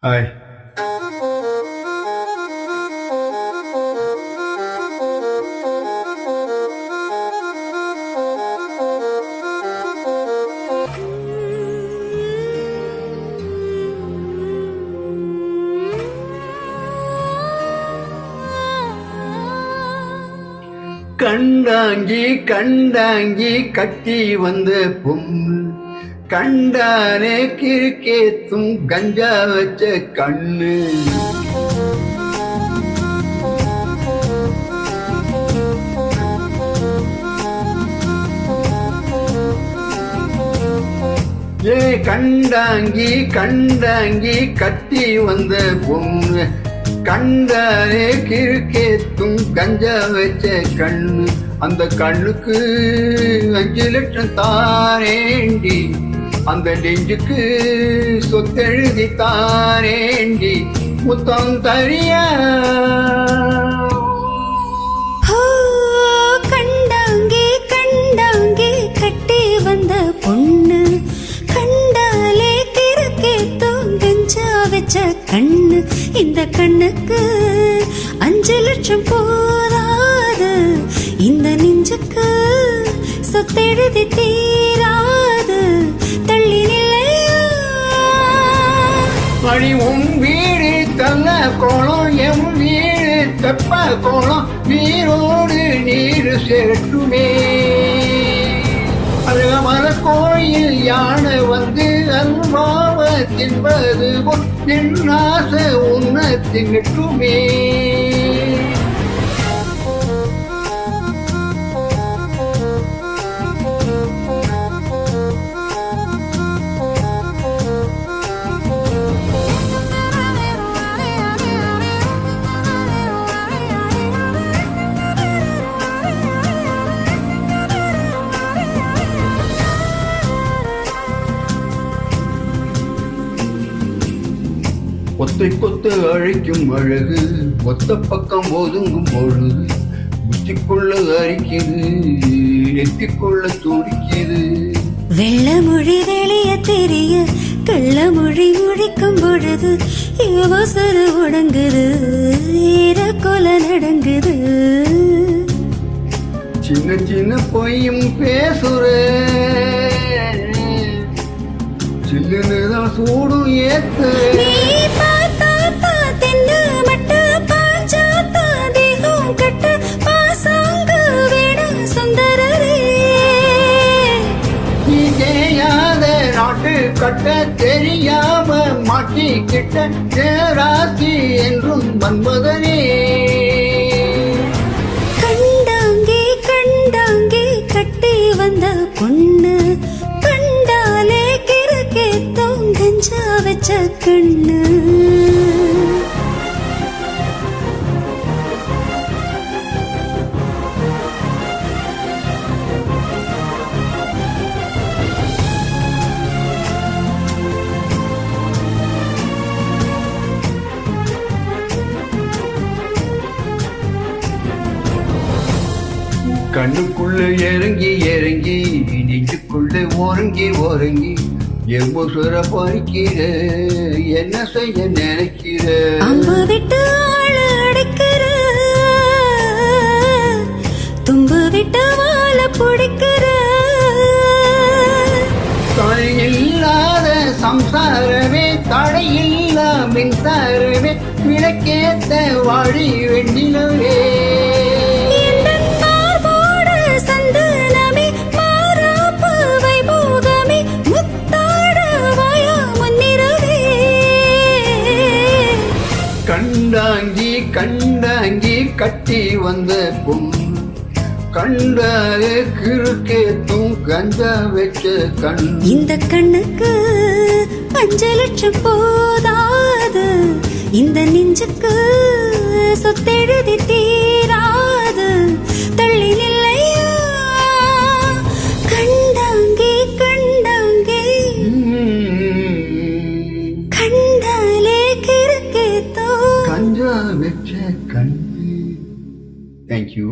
Hi. கண்டாங்கி கண்டாங்கி கட்டி வந்த பொண்ணு கண்டானே கிறுக்கேத்தும் கஞ்சா வச்ச கண்ணு. ஏ கண்டாங்கி கண்டாங்கி கட்டி வந்த பொண்ணு கண்டானே கிறுக்கேத்தும் கஞ்சா வச்ச கண்ணு. அந்த கண்ணுக்கு 5 லட்சம் தாரேண்டி, அந்த நெஞ்சுக்கு சொத்தெழுதி தாரேண்டி, முத்தம் தரியா. கண்டாங்கே கண்டாங்கே கட்டி வந்த பொண்ணு கண்டாலே கிறுக்கேத்தும் கஞ்சா வச்ச கண்ணு. இந்த கண்ணுக்கு 5 லட்சம் போதாது, இந்த நெஞ்சுக்கு சொத்தெழுதி தீராது. தள்ளி நிலையா மணி உன் வீடு தள்ள கோலம், என் வீடு தெப்ப கோலம், நீரோடு நீர் சேட்டுமே. அருகமர கோயில் யானை வந்து அல்வாவ தின்பது போல் என் ஆசை உன்னை தின்னுட்டுமே. கொத்தை கொத்து அழைக்கும் அழகு, ஒத்த பக்கம் ஒதுங்கும் பொழுது புத்திக்குள்ள அரிக்குது, நெத்திக்குள்ள துடிக்குது. வெள்ள மொழி வெளிய தெரிய கள்ள மொழி முழிக்கும் பொழுது யோசனை உடங்குது, கொல நடங்குது. சின்ன சின்ன பொய்யும் பேசுற, சில்லுன்னுதான் சூடும் ஏத்து. கட்ட தெரியாம மாட்டிக்கிட்ட தேராசி என்றும் வன்பதனே. கண்டாங்கே கண்டாங்கே கட்டி வந்த பொண்ணு கண்டாலே கிறுக்கேத்தும் கஞ்சா வச்ச கண்ணு. கண்ணுக்குள்ள இறங்கி இறங்கி நெஞ்சுக்குள்ள ஓரங்கி ஓரங்கி எவ்வொரு பறிக்கிற, என்ன செய்ய நினைக்கிற. அம்பு விட்டு ஆள அடைக்கிற, தும்பு விட்டு வாழ பிடிக்கிற. தடையில்லாத சம்சாரமே தடையில்லா மின்சாரமே, விளக்கேத்த வாழி வெண்ணிலவே. கண்டாங்கி கண்டாங்கி கட்டி வந்த பொண்ணு கண்டாலே கிறுக்கேத்தும் கஞ்சா வச்ச கண். இந்த கண்ணுக்கு 5 லட்சம் போதாது, இந்த நெஞ்சுக்கு சொத்தெழுதி தீராது. தள்ளி நிலையா கண்டாங்கே கண்டாங்கே கண்டாலே கிறுக்கேத்தும் கஞ்சா வச்ச கண். Thank you.